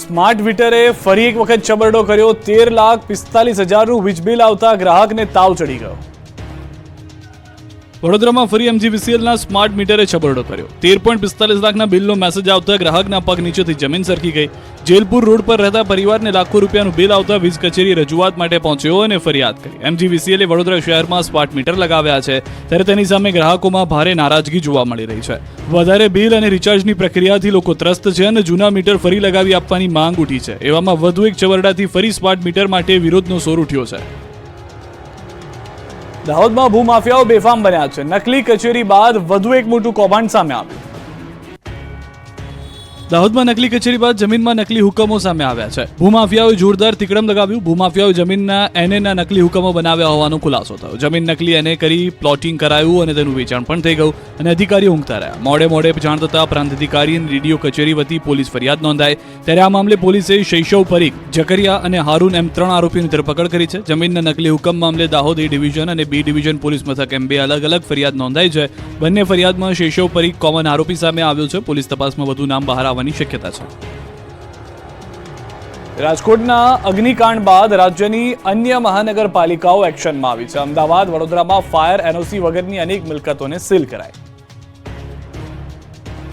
Smart મીટરે ફરી એક વખત છબરડો કર્યો। 13,45,000નું વીજ બિલ આવતા ગ્રાહકને તાવ ચડી ગયો। વડોદરામાં ફરી MGVCLના સ્માર્ટ મીટરે છબરડો કર્યો। 13.45 લાખના બિલનો મેસેજ આવતા ગ્રાહકના પગ નીચેથી જમીન સરકી ગઈ। જેલપુર રોડ પર રહેતા પરિવારને લાખો રૂપિયાનું બિલ આવતા વીજ કચેરી રજૂઆત માટે પહોંચ્યો અને ફરિયાદ કરી। MGVCLે વડોદરા શહેરમાં સ્માર્ટ મીટર લગાવ્યા છે, ત્યારે તેની સામે ગ્રાહકોમાં ભારે નારાજગી જોવા મળી રહી છે। વધારે બિલ અને રિચાર્જની પ્રક્રિયાથી લોકો ત્રસ્ત છે અને જૂના મીટર ફરી લગાવી આપવાની માંગ ઉઠી છે। એવામાં વધુ એક છબરડાથી ફરી સ્માર્ટ મીટર માટે વિરોધનો સૂર ઉઠ્યો છે। દાહોદમાં ભૂમાફિયાઓ બેફામ બન્યા છે। નકલી કચેરી બાદ વધુ એક મોટું કૌભાંડ સામે આવ્યું। દાહોદમાં નકલી કચેરી બાદ જમીનમાં નકલી હુકમો સામે આવ્યા છે। ભૂમાફિયાઓએ જોરદાર તિકડમ લગાવ્યું। ભૂમાફિયાઓએ જમીનના એનએના નકલી હુકમો બનાવ્યા હોવાનો ખુલાસો થયો। જમીન નકલી એને કરી પ્લોટિંગ કરાયું અને તેનું વેચાણ પણ થઈ ગયું અને અધિકારીઓ ઊંઘતા રહ્યા। મોડે જાણ થતા પ્રાંત અધિકારી અને DDO કચેરી વતી પોલીસ ફરિયાદ નોંધાઈ। ત્યારે આ મામલે પોલીસે શૈશવ પરીખ, જકરિયા અને હારૂન એમ 3 આરોપીની ધરપકડ કરી છે। જમીનના નકલી હુકમ મામલે દાહોદ A ડિવિઝન અને B ડિવિઝન પોલીસ મથક એમ 2 અલગ અલગ ફરિયાદ નોંધાઈ છે। બંને ફરિયાદમાં શૈશવ પરીખ કોમન આરોપી સામે આવ્યો છે। પોલીસ તપાસમાં વધુ નામ બહાર આવવાની શક્યતા છે। રાજકોટના અગ્નિકાંડ બાદ રાજ્યની અન્ય મહાનગરપાલિકાઓ એક્શનમાં આવી છે। અમદાવાદ, વડોદરામાં ફાયર NOC વગરની અનેક મિલકતોને સીલ કરાઈ।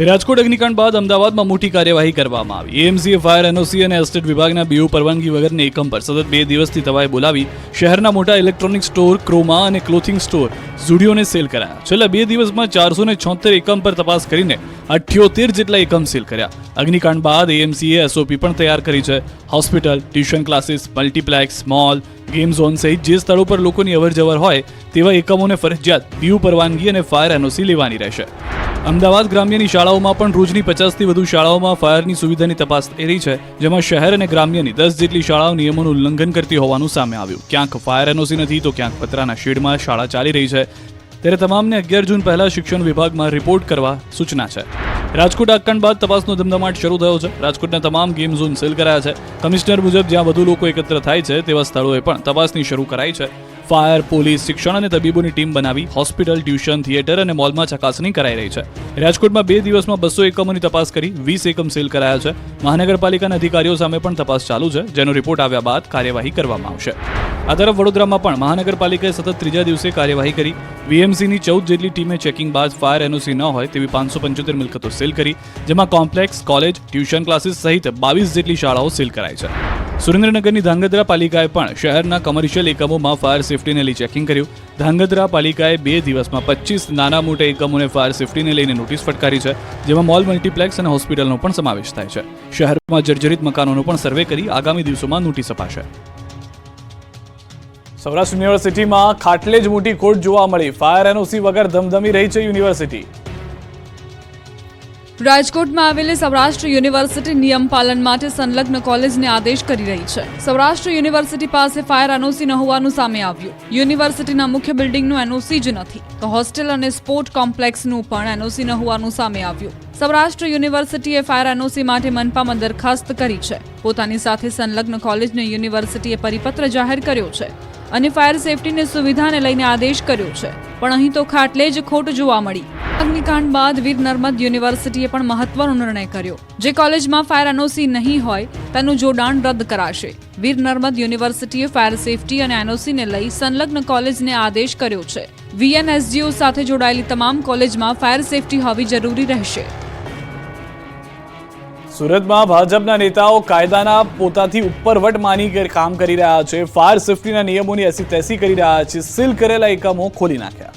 રાજકોટ અગ્નિકાંડ બાદ અમદાવાદમાં મોટી કાર્યવાહી કરવામાં આવી। AMCએ ફાયર NOC અને એસ્ટેટ વિભાગના BO પરવાનગી વગરના એકમ પર સતત 2 દિવસથી તવાઈ બોલાવી શહેરના મોટા ઇલેક્ટ્રોનિક સ્ટોર, ક્રોમા અને ક્લોથિંગ સ્ટોર, ઝુડિયોને સીલ કરાયા। છેલ્લા 2 દિવસમાં 476 એકમ પર તપાસ કરીને 78 જેટલા એકમ સીલ કર્યા। અગ્નિકાંડ બાદ AMCએ SOP પણ તૈયાર કરી છે। Hospital, tuition classes, multiplex, mall, game zone સહિત જે સ્થળો પર લોકોની અવરજવર હોય તેવા એકમોને ફરજિયાત BO પરવાનગી અને ફાયર NOC લેવાની રહેશે। અમદાવાદ ગ્રામ્યની શાળાઓમાં પણ રોજની 50થી વધુ શાળાઓમાં ફાયરની સુવિધાની તપાસ થઈ રહી છે, જેમાં શહેર અને ગ્રામ્યની 10 જેટલી શાળાઓ નિયમોનું ઉલ્લંઘન કરતી હોવાનું સામે આવ્યું। ક્યાંક ફાયર NOC નથી તો ક્યાંક પતરાના શેડમાં શાળા ચાલી રહી છે, ત્યારે તમામને 11 જૂન પહેલા શિક્ષણ વિભાગમાં રિપોર્ટ કરવા સૂચના છે। રાજકોટ આગકાંડ બાદ તપાસનો ધમધમાટ શરૂ થયો છે। રાજકોટના તમામ ગેમ ઝોન સીલ કરાયા છે। કમિશનર મુજબ જ્યાં વધુ લોકો એકત્ર થાય છે તેવા સ્થળોએ પણ તપાસની શરૂ કરાઈ છે। ફાયર, પોલીસ, શિક્ષણ અને તબીબોની ટીમ બનાવી હોસ્પિટલ, ટ્યુશન, થિયેટર અને મોલમાં ચકાસણી કરાઈ રહી છે। રાજકોટમાં 2 દિવસમાં 200 એકમોની તપાસ કરી 20 એકમ સીલ કરાયા છે। મહાનગરપાલિકાના અધિકારીઓ સામે પણ તપાસ ચાલુ છે, જેનો રિપોર્ટ આવ્યા બાદ કાર્યવાહી કરવામાં આવશે। આ તરફ વડોદરામાં પણ મહાનગરપાલિકાએ સતત 3જા દિવસે કાર્યવાહી કરી। VMCની 14 જેટલી ટીમે ચેકિંગ બાદ ફાયર NOC ન હોય તેવી 575 મિલકતો સીલ કરી, જેમાં કોમ્પ્લેક્સ, કોલેજ, ટ્યુશન ક્લાસીસ સહિત 22 જેટલી શાળાઓ સીલ કરાઈ છે। સુરેન્દ્રનગરની ધાંગધ્રા પાલિકાએ પણ શહેરના કમર્શિયલ એકમોમાં ફાયર સેફટીને લઈ ચેકિંગ કર્યું। ધાંગધ્રા પાલિકાએ 2 દિવસમાં 25 નાના મોટા એકમોને ફાયર સેફટીને લઈને નોટિસ ફટકારી છે, જેમાં મોલ, મલ્ટીપ્લેક્સ અને હોસ્પિટલનો પણ સમાવેશ થાય છે। શહેરમાં જર્જરિત મકાનોનો પણ સર્વે કરી આગામી દિવસોમાં નોટિસ અપાશે। સૌરાષ્ટ્ર યુનિવર્સિટીમાં ખાટલે જ મોટી ખોટ જોવા મળી। ફાયર NOC વગર ધમધમી રહી છે યુનિવર્સિટી। રાજકોટમાં આવેલી સૌરાષ્ટ્ર યુનિવર્સિટી નિયમ પાલન માટે સંલગ્ન કોલેજને આદેશ કરી રહી છે। સૌરાષ્ટ્ર યુનિવર્સિટી પાસે ફાયર NOC ન હોવાનું સામે આવ્યું। યુનિવર્સિટીના મુખ્ય બિલ્ડિંગનું NOC જ નથી તો હોસ્ટેલ અને સ્પોર્ટ કોમ્પ્લેક્સનું પણ NOC ન હોવાનું સામે આવ્યું। સૌરાષ્ટ્ર યુનિવર્સિટીએ ફાયર NOC માટે મનપામાં દરખાસ્ત કરી છે। પોતાની સાથે સંલગ્ન કોલેજને યુનિવર્સિટીએ પરિપત્ર જાહેર કર્યો છે અને ફાયર સેફટીની સુવિધાને લઈને આદેશ કર્યો છે, પણ અહીં તો ખાટલે જ ખોટ જોવા મળી। અગ્નિકાંડ બાદ વીર નર્મદ યુનિવર્સિટીએ પણ મહત્વનો નિર્ણય કર્યો। જે કોલેજમાં ફાયર NOC નહીં હોય તેનું જોડાણ રદ કરાશે। વીર નર્મદ યુનિવર્સિટીએ ફાયર સેફટી અને NOC ને લઈ સંલગ્ન કોલેજને આદેશ કર્યો છે। VNSGO સાથે જોડાયેલી તમામ કોલેજમાં ફાયર સેફટી હોવી જરૂરી રહેશે। સુરતમાં ભાજપના નેતાઓ કાયદાના પોતાથી ઉપરવટ માની કામ કરી રહ્યા છે। ફાયર સેફટીના નિયમોની એસી તેસી કરી રહ્યા છે। સીલ કરેલા એકમો ખોલી નાખ્યા।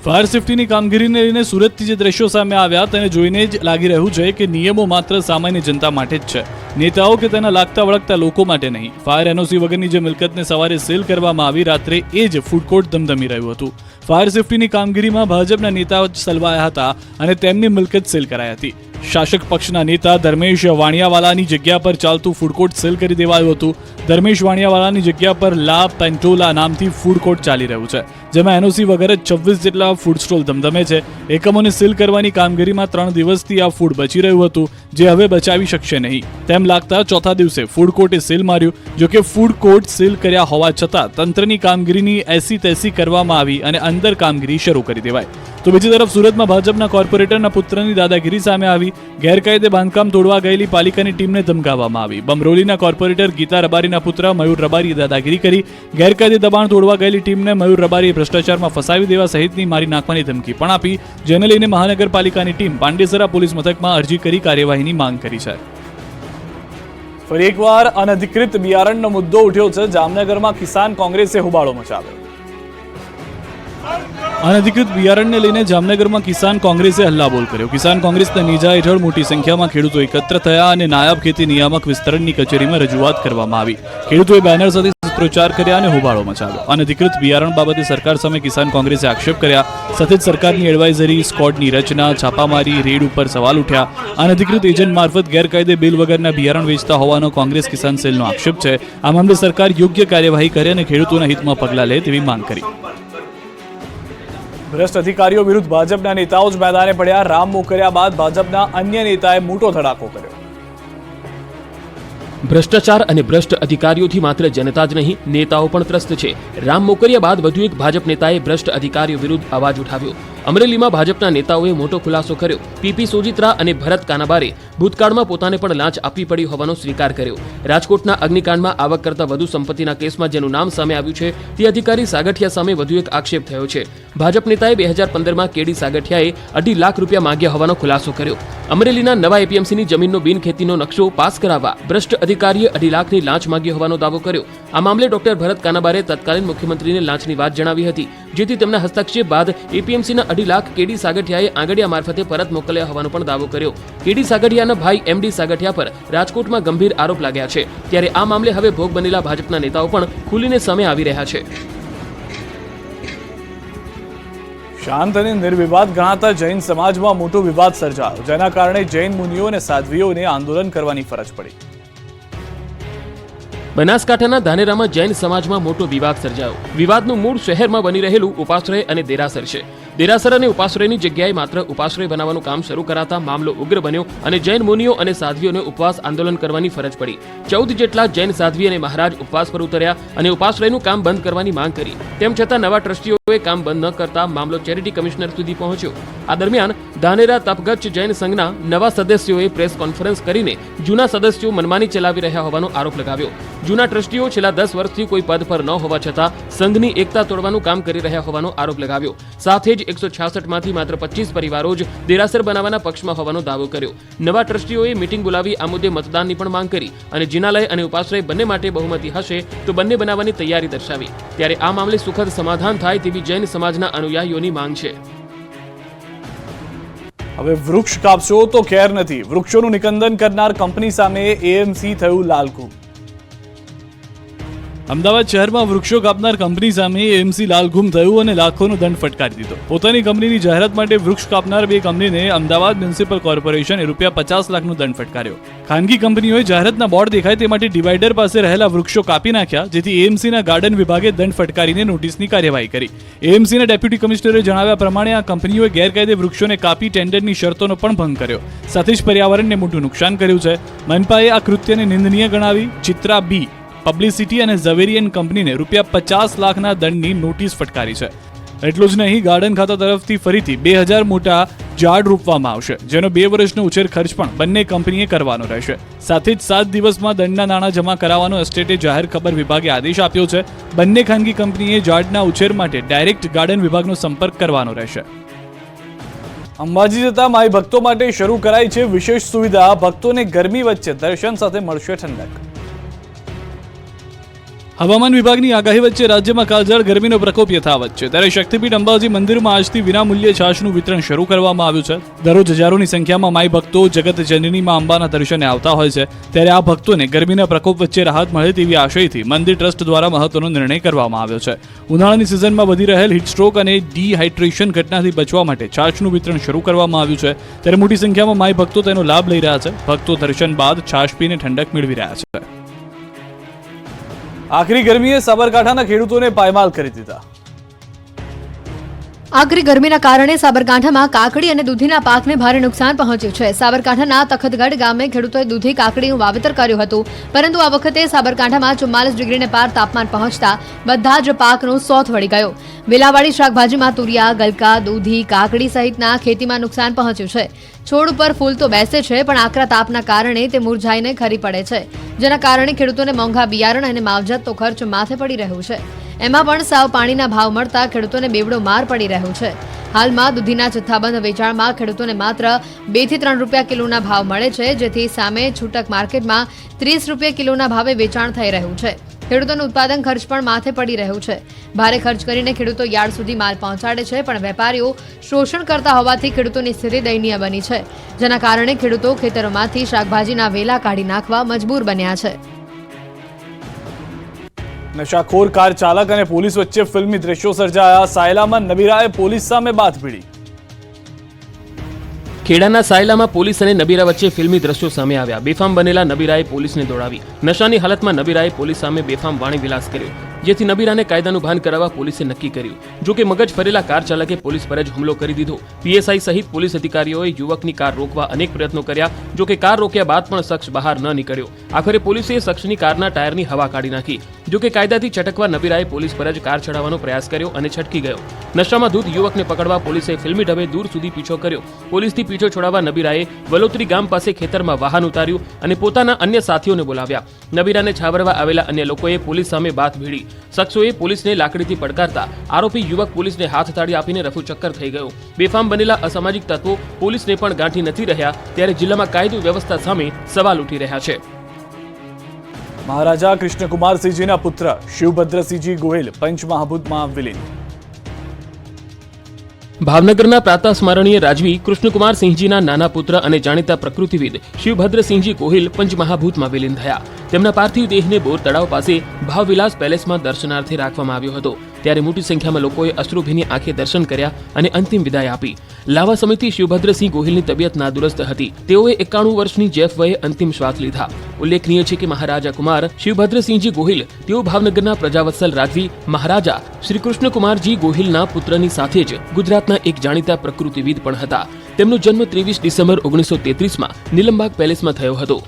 ફાયર સેફટીની કામગીરીને લઈને સુરતથી જે દ્રશ્યો સામે આવ્યા તેને જોઈને જ લાગી રહ્યું છે કે નિયમો માત્ર સામાન્ય જનતા માટે જ છે, નેતાઓ કે તેના લાગતા વળગતા લોકો માટે નહીં। ફાયર NOC વગરની જે મિલકતને સવારે સીલ કરવામાં આવી, રાત્રે એ જ ફૂડ કોર્ટ ધમધમી રહ્યું હતું। ફાયર સેફટીની કામગીરીમાં ભાજપના નેતાઓ સલવાયા હતા અને તેમની મિલકત સીલ કરાઈ હતી। શાસક પક્ષના નેતા ધર્મેશ વાણિયાવાલાની જગ્યા પર ચાલતું ફૂડ કોર્ટ સીલ કરી દેવાયું હતું। ધર્મેશ વાણિયાવાલાની જગ્યા પર લા પેન્ટોલા નામથી ફૂડ કોર્ટ ચાલી રહ્યું છે, જેમાં NOC વગર જ 26 જેટલા ફૂડ સ્ટોલ ધમધમે છે। એકમોને સીલ કરવાની કામગીરીમાં 3 દિવસથી આ ફૂડ બચી રહ્યું હતું, જે હવે બચાવી શકશે નહીં તેમ લાગતા ચોથા દિવસે ફૂડ કોર્ટે સીલ માર્યું। જોકે ફૂડ કોર્ટ સીલ કર્યા હોવા છતાં તંત્રની કામગીરીની એસી તેસી કરવામાં આવી અને અંદર કામગીરી શરૂ કરી દેવાય। તો બીજી તરફ સુરતમાં ભાજપના કોર્પોરેટરના પુત્રની દાદાગીરી સામે આવી। ગેરકાયદે બાંધકામ તોડવા ગયેલી પાલિકાની ટીમને ધમકાવવામાં આવી. બમરોલીના કોર્પોરેટર ગીતા રબારીના પુત્ર મયુર રબારીએ દાદાગીરી કરી. ગેરકાયદે દબાણ તોડવા ગયેલી ટીમને મયુર રબારીએ ભ્રષ્ટાચારમાં ફસાવી દેવા સહિતની મારી નાખવાની ધમકી પણ આપી, જેને લઈને મહાનગરપાલિકાની ટીમ પાંડેસરા પોલીસ મથકમાં અરજી કરી કાર્યવાહીની માંગ કરી છે. ફરી એકવાર અનધિકૃત બિયારણનો મુદ્દો ઉઠ્યો છે. જામનગરમાં કિસાન કોંગ્રેસે હોબાળો મચાવ્યો. અનધિકૃત બિયારણને લઈને જામનગરમાં કિસાન કોંગ્રેસે હલ્લાબોલ કર્યો. કિસાન કોંગ્રેસના નેજા હેઠળ મોટી સંખ્યામાં ખેડૂતો એકત્ર થયા અને નાયબ ખેતી નિયામક વિસ્તરણની કચેરીમાં રજૂઆત કરવામાં આવી. ખેડૂતોએ બેનર સાથે પ્રચાર કર્યા અને હોબાળો મચાવ્યો. અનધિકૃત બિયારણ બાબતે સરકાર સામે કિસાન કોંગ્રેસે આક્ષેપ કર્યા. સાથે જ સરકારની એડવાઇઝરી, સ્કોડની રચના, છાપામારી, રેડ ઉપર સવાલ ઉઠ્યા. અનધિકૃત એજન્ટ મારફત ગેરકાયદે બિલ વગરના બિયારણ વેચતા હોવાનો કોંગ્રેસ કિસાન સેલનો આક્ષેપ છે. આ મામલે સરકાર યોગ્ય કાર્યવાહી કરે અને ખેડૂતોના હિતમાં પગલાં લે તેવી માંગ કરી. ભ્રષ્ટ અધિકારીઓ વિરુદ્ધ ભાજપના નેતાઓ જ મેદાને પડ્યા. રામ મોકર્યા બાદ ભાજપના અન્ય નેતાએ મોટો ધડાકો કર્યો. ભ્રષ્ટાચાર અને ભ્રષ્ટ અધિકારીઓથી માત્ર જનતા જ નહીં, નેતાઓ પણ ત્રસ્ત છે. રામ મોકરિયા બાદ વધુ એક ભાજપ નેતાએ ભ્રષ્ટ અધિકારીઓ વિરુદ્ધ અવાજ ઉઠાવ્યો. અમરેલીમાં ભાજપના નેતાઓએ મોટો ખુલાસો કર્યો. પીપી સોજિત્રા અને ભરત કાનાબારે ભૂતકાળમાં પોતાને પણ લાંચ આપવી પડી હોવાનો સ્વીકાર કર્યો. રાજકોટના અગ્નિકાંડમાં આવક કરતા વધુ સંપત્તિના કેસમાં જેનું નામ સામે આવ્યું છે તે અધિકારી સાગઠિયા સામે વધુ એક આક્ષેપ થયો છે. ભાજપ નેતાએ 2015માં કેડી સાગઠિયાએ 2.5 લાખ રૂપિયા માંગ્યા હોવાનો ખુલાસો કર્યો. અમરેલીના નવા એપીએમસીની જમીનનો બિનખેતીનો નકશો પાસ કરાવવા ભ્રષ્ટ અધિકારીએ 2.5 લાખની લાંચ માંગી હોવાનો દાવો કર્યો. આ મામલે ડોક્ટર ભરત કાનાબારે તત્કાલીન મુખ્યમંત્રીને લાંચની વાત જણાવી હતી, જેથી તેમના હસ્તક્ષેપ બાદ એપીએમસીના 2.5 લાખ કેડી સાગઠિયાએ આંગડિયા મારફતે પરત મોકલ્યા હોવાનો પણ દાવો કર્યો. કેડી સાગઠિયાના ભાઈ એમડી સાગઠિયા પર રાજકોટમાં ગંભીર આરોપ લાગ્યા છે. ત્યારે આ મામલે હવે ભોગ બનેલા ભાજપના નેતાઓ પણ ખુલીને સામે આવી રહ્યા છે. શાંત અને નિર્વિવાદ ગણાતા જૈન સમાજમાં મોટો વિવાદ સર્જાયો, જેના કારણે જૈન મુનિઓ અને સાધ્વીઓને આંદોલન કરવાની ફરજ પડી. બનાસકાંઠાના ધાનેરામાં જૈન સમાજમાં મોટો વિવાદ સર્જાયો. વિવાદનું મૂળ શહેરમાં બની રહેલું ઉપાશ્રય અને દેરાસર છે. દેરાસર અને ઉપાશ્રયની જગ્યાએ માત્ર ઉપાશ્રય બનાવવાનું કામ શરૂ કરાતા મામલો ઉગ્ર બન્યો અને જૈન મુનિઓ અને સાધ્વીઓને ઉપવાસ આંદોલન કરવાની ફરજ પડી. 14 જેટલા જૈન સાધ્વી અને મહારાજ ઉપવાસ પર ઉતર્યા અને ઉપાશ્રયનું કામ બંધ કરવાની માંગ કરી. તેમ છતાં નવા ટ્રસ્ટીઓએ કામ બંધ ન કરતા મામલો ચેરિટી કમિશનર સુધી પહોંચ્યો. આ દરમિયાન ધાનેરા તપગચ્છ જૈન સંઘના નવા સદસ્યોએ પ્રેસ કોન્ફરન્સ કરીને જૂના સદસ્યો મનમાની ચલાવી રહ્યા હોવાનો આરોપ લગાવ્યો. જૂના ટ્રસ્ટીઓ છેલ્લા 10 વર્ષથી કોઈ પદ પર ન હોવા છતાં સંઘની એકતા તોડવાનું કામ કરી રહ્યા હોવાનો આરોપ લગાવ્યો. સાથે જ 166 માંથી માત્ર 25 પરિવારો જ દેરાસર બનાવવાના પક્ષમાં હોવાનો દાવો કર્યો. નવા ટ્રસ્ટીઓએ મીટિંગ બોલાવી આ મુદ્દે મતદાનની પણ માંગ કરી અને જિનાલય અને ઉપાશ્રય બંને માટે બહુમતી હશે તો બંને બનાવવાની તૈયારી દર્શાવી. ત્યારે આ મામલે સુખદ સમાધાન થાય તેવી જૈન સમાજના અનુયાયીઓની માંગ છે. હવે વૃક્ષ કાપશો તો ખેર નથી. વૃક્ષોનું નિકંદન કરનાર કંપની સામે એએમસી થયું લાલઘૂમ. અમદાવાદ શહેરમાં વૃક્ષો કાપનાર કંપની સામે એએમસી લાલઘૂમ થયું અને લાખોનો દંડ ફટકારી દીધો. પોતાની કંપનીની જાહેરાત માટે વૃક્ષ કાપનાર બે કંપનીને અમદાવાદ મ્યુનિસિપલ કોર્પોરેશને ₹50 લાખનો દંડ ફટકાર્યો. ખાનગી કંપનીઓએ જાહેરાતના બોર્ડ દેખાય તે માટે ડિવાઈડર પાસે રહેલા વૃક્ષો કાપી નાખ્યા, જેથી એએમસીના ગાર્ડન વિભાગે દંડ ફટકારીને નોટિસની કાર્યવાહી કરી. એએમસીના ડેપ્યુટી કમિશનરે જણાવ્યા પ્રમાણે આ કંપનીઓએ ગેરકાયદે વૃક્ષોને કાપી ટેન્ડરની શરતોનો પણ ભંગ કર્યો, સાથે જ પર્યાવરણને મોટું નુકસાન કર્યું છે. મનપાએ આ કૃત્યને નિંદનીય ગણાવી ચિત્રા બી, પબ્લિસિટી અને ઝવેરિયન કંપનીને ₹50 લાખના દંડની નોટિસ ફટકારી છે. એટલું જ નહીં, ગાર્ડન ખાતા તરફથી ફરીથી 2000 મોટા ઝાડ રોપવામાં આવશે, જેનો 2 વર્ષનો ઉછેર ખર્ચ પણ બંને કંપનીએ કરવાનો રહેશે. સાથે જ 7 દિવસમાં દંડના નાણાં જમા કરાવવાનો એસ્ટેટે જાહેર ખબર વિભાગે આદેશ આપ્યો છે. બંને ખાનગી કંપનીએ ઝાડના ઉછેર માટે ડાયરેક્ટ ગાર્ડન વિભાગનો સંપર્ક કરવાનો રહેશે. અંબાજી જતા માઈ ભક્તો માટે શરૂ કરાઈ છે વિશેષ સુવિધા. ભક્તોને ગરમી વચ્ચે દર્શન સાથે મળશે ઠંડક. હવામાન વિભાગની આગાહી વચ્ચે રાજ્યમાં કાળઝાળ ગરમીનો પ્રકોપ યથાવત છે. ત્યારે શક્તિપીઠ અંબાજી મંદિરમાં આજથી વિનામૂલ્યે છાશનું વિતરણ શરૂ કરવામાં આવ્યું છે. દરરોજ હજારોની સંખ્યામાં માઈ ભક્તો જગત જનનીમાં અંબાના દર્શને આવતા હોય છે. ત્યારે આ ભક્તોને ગરમીના પ્રકોપ વચ્ચે રાહત મળે તેવી આશયથી મંદિર ટ્રસ્ટ દ્વારા મહત્વનો નિર્ણય કરવામાં આવ્યો છે. ઉનાળાની સિઝનમાં વધી રહેલ હીટસ્ટ્રોક અને ડિહાઇડ્રેશન ઘટનાથી બચવા માટે છાશનું વિતરણ શરૂ કરવામાં આવ્યું છે. ત્યારે મોટી સંખ્યામાં માઈ ભક્તો તેનો લાભ લઈ રહ્યા છે. ભક્તો દર્શન બાદ છાશ પીને ઠંડક મેળવી રહ્યા છે. આખરી ગરમીએ સાબરકાંઠાના ખેડૂતોને પાયમાલ કરી દીધા. આકરી ગરમીના કારણે સાબરકાંઠામાં કાકડી અને દૂધીના પાકને ભારે નુકસાન પહોંચ્યું છે. સાબરકાંઠાના તખતગઢ ગામે ખેડૂતોએ દૂધી કાકડીનું વાવેતર કર્યું હતું, પરંતુ આ વખતે સાબરકાંઠામાં 44 ડિગ્રીને પાર તાપમાન પહોંચતા બધા જ પાકનો સોથ વળી ગયો. વેલાવાળી શાકભાજીમાં તુરિયા, ગલકા, દૂધી, કાકડી સહિતના ખેતીમાં નુકસાન પહોંચ્યું છે. છોડ ઉપર ફૂલ તો બેસે છે, પણ આકરા તાપના કારણે તે મુરઝાઈને ખરી પડે છે, જેના કારણે ખેડૂતોને મોંઘા બિયારણ અને માવજતનો ખર્ચ માથે પડી રહ્યું છે. એમાં પણ સાવ પાણીના ભાવ મળતા ખેડૂતોને બેવડો માર પડી રહ્યો છે. હાલમાં દૂધીના જથ્થાબંધ વેચાણમાં ખેડૂતોને માત્ર 2 થી 3 રૂપિયા કિલોના ભાવ મળે છે, જેથી સામે છૂટક માર્કેટમાં 30 રૂપિયા કિલોના ભાવે વેચાણ થઈ રહ્યું છે. ખેડૂતોનું ઉત્પાદન ખર્ચ પણ માથે પડી રહ્યું છે. ભારે ખર્ચ કરીને ખેડૂતો યાર્ડ સુધી માલ પહોંચાડે છે, પણ વેપારીઓ શોષણ કરતા હોવાથી ખેડૂતોની સ્થિતિ દયનીય બની છે, જેના કારણે ખેડૂતો ખેતરોમાંથી શાકભાજીના વેલા કાઢી નાખવા મજબૂર બન્યા છે. નશાખોર કાર ચાલક અને પોલીસ વચ્ચે ફિલ્મી દ્રશ્યો સર્જાયા. સાયલામાં નબીરાએ પોલીસ સામે બાથ ભીડી. ખેડાના સાયલામાં પોલીસ અને નબીરા વચ્ચે ફિલ્મી દ્રશ્યો સામે આવ્યા. બેફામ બનેલા નબીરાએ પોલીસને દોડાવી. નશાની હાલતમાં નબીરાએ પોલીસ સામે બેફામ વાણી વિલાસ કર્યો, જેથી નબીરાને કાયદાનું ભાન કરાવવા પોલીસે નક્કી કર્યું. જો કે મગજ ફરેલા કાર ચાલકે પોલીસ પર જ હુમલો કરી દીધો. પીએસઆઈ સહિત પોલીસ અધિકારીઓએ યુવકની કાર રોકવા અનેક પ્રયત્નો કર્યા. જો કે કાર રોક્યા બાદ પણ શખ્સ બહાર ન નીકળ્યો. આખરે પોલીસે શખ્સની કારના ટાયરની હવા કાઢી નાખી. જો કે કાયદાથી છટકવા નબીરાએ પોલીસ પર જ કાર ચડાવવાનો પ્રયાસ કર્યો અને છટકી ગયો. નશામાં ધૂત યુવકને પકડવા પોલીસે ફિલ્મી ઢબે દૂર સુધી પીછો કર્યો. પોલીસથી પીછો છોડાવવા નબીરાએ વલોત્રી ગામ પાસે ખેતરમાં વાહન ઉતાર્યું અને પોતાના અન્ય સાથીઓને બોલાવ્યા. નબીરાને છાવરવા આવેલા અન્ય લોકોએ પોલીસ સામે બાથ ભીડી. શખ્સોએ પોલીસને લાકડીથી પડકારતા આરોપી યુવક પોલીસને હાથ તાળી આપીને રફુચક્કર થઈ ગયો. બેફામ બનેલા અસામાજિક તત્વો પોલીસને પણ ગાંઠી નથી રહ્યા, ત્યારે જિલ્લામાં કાયદો વ્યવસ્થા સામે સવાલ ઉઠી રહ્યા છે. મહારાજા કૃષ્ણકુમારસિંહજીના પુત્ર શિવભદ્રસિંહજી ગોહિલ પંચમહાભૂતમાં વિલીન. ભાવનગરના પ્રાતઃ સ્મરણીય રાજવી કૃષ્ણકુમારસિંહજીના નાના પુત્ર અને જાણીતા પ્રકૃતિવિદ શિવભદ્રસિંહજી ગોહિલ પંચમહાભૂતમાં વિલીન થયા. તેમના પાર્થિવ દેહને બોર તળાવ પાસે ભાવવિલાસ પેલેસમાં દર્શનાર્થે રાખવામાં આવ્યો હતો. ત્યારે મોટી સંખ્યામાં લોકોએ અશ્રુભીની આંખે દર્શન કર્યા અને અંતિમ વિદાય આપી. લાવા સમિતિ શિવભદ્રસિંહ ગોહિલની તબિયત નાદુરસ્ત હતી. તેઓએ 91 વર્ષની જેફ વયે અંતિમ શ્વાસ લીધા. ઉલ્લેખનીય છે કે મહારાજા કુમાર શિવભદ્રસિંહજી ગોહિલ તેઓ ભાવનગરના પ્રજાવત્સલ રાજવી મહારાજા શ્રી કૃષ્ણકુમારજી ગોહિલના પુત્રની સાથે જ ગુજરાતના એક જાણીતા પ્રકૃતિવિદ પણ હતા. તેમનો જન્મ 23 ડિસેમ્બર 1933માં નીલમબાગ પેલેસમાં થયો હતો.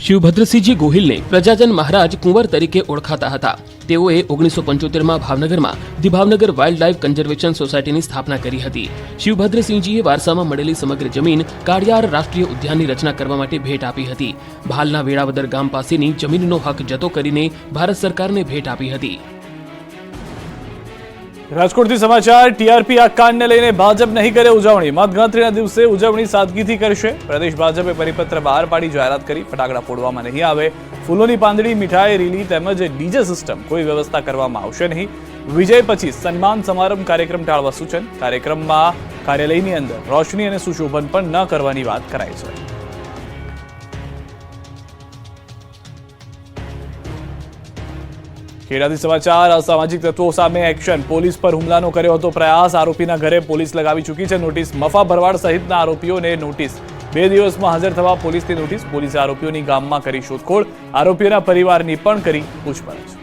શિવભદ્રસિંહજી ગોહિલને પ્રજાજન મહારાજ કુંવર તરીકે ઓળખાતા હતા. તેઓએ 1975માં ભાવનગરમાં the Bhavnagar wild life conservation સોસાયટીની સ્થાપના કરી હતી. શિવભદ્રસિંહજીએ વારસામાં મળેલી સમગ્ર જમીન કાળિયાર રાષ્ટ્રીય ઉદ્યાનની રચના કરવા માટે ભેટ આપી હતી. ભાલના વેળાવદર ગામ પાસેની જમીનનો હક જતો કરીને ભારત સરકારને ભેટ આપી હતી. રાજકોટથી સમાચાર. ટીઆરપી આ કાંડને લઈને ભાજપ નહીં કરે ઉજવણી. મતગણતરીના દિવસે ઉજવણી સાદગીથી કરશે. પ્રદેશ ભાજપે પરિપત્ર બહાર પાડી જાહેરાત કરી ફટાકડા ફોડવામાં નહીં આવે. ફૂલોની પાંદડી, મીઠાઈ, રીલી તેમજ ડીજે સિસ્ટમ કોઈ વ્યવસ્થા કરવામાં આવશે નહીં. વિજય પછી સન્માન સમારંભ કાર્યક્રમ ટાળવા સૂચન. કાર્યક્રમમાં કાર્યાલયની અંદર રોશની અને સુશોભન પણ ન કરવાની વાત કરાઈ છે. ખેડાથી સમાચાર. અસામાજિક તત્વો સામે એક્શન. પોલીસ પર હુમલાનો કર્યો હતો પ્રયાસ. આરોપીના ઘરે પોલીસ લગાવી ચૂકી છે નોટિસ. મફા ભરવાડ સહિતના આરોપીઓને નોટિસ. 2 દિવસમાં હાજર થવા પોલીસની નોટિસ. પોલીસે આરોપીઓની ગામમાં કરી શોધખોળ. આરોપીઓના પરિવારની પણ કરી પૂછપરછ.